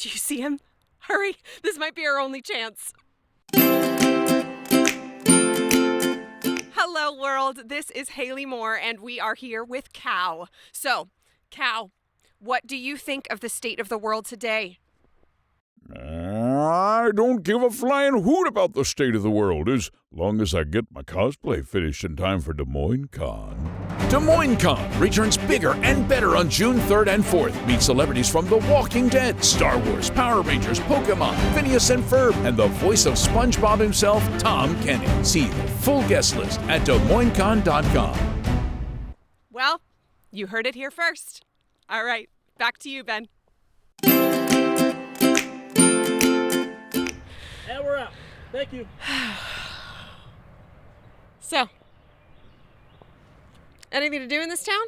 Do you see him? Hurry, this might be our only chance. Hello, world. This is Haley Moore, and we are here with Cow. So, Cow, what do you think of the state of the world today? I don't give a flying hoot about the state of the world, as long as I get my cosplay finished in time for Des Moines Con. Des Moines Con returns bigger and better on June 3rd and 4th. Meet celebrities from The Walking Dead, Star Wars, Power Rangers, Pokemon, Phineas and Ferb, and the voice of SpongeBob himself, Tom Kenny. See the full guest list at DesMoinesCon.com. Well, you heard it here first. All right, back to you, Ben. And we're out. Thank you. So, anything to do in this town?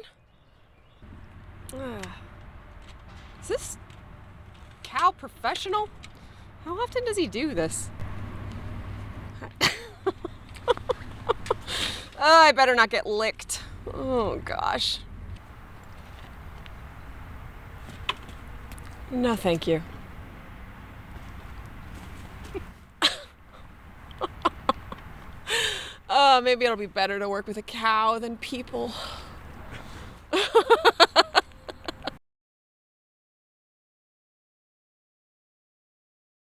Is this Cow professional? How often does he do this? I better not get licked. Oh, gosh. No, thank you. Maybe it'll be better to work with a cow than people.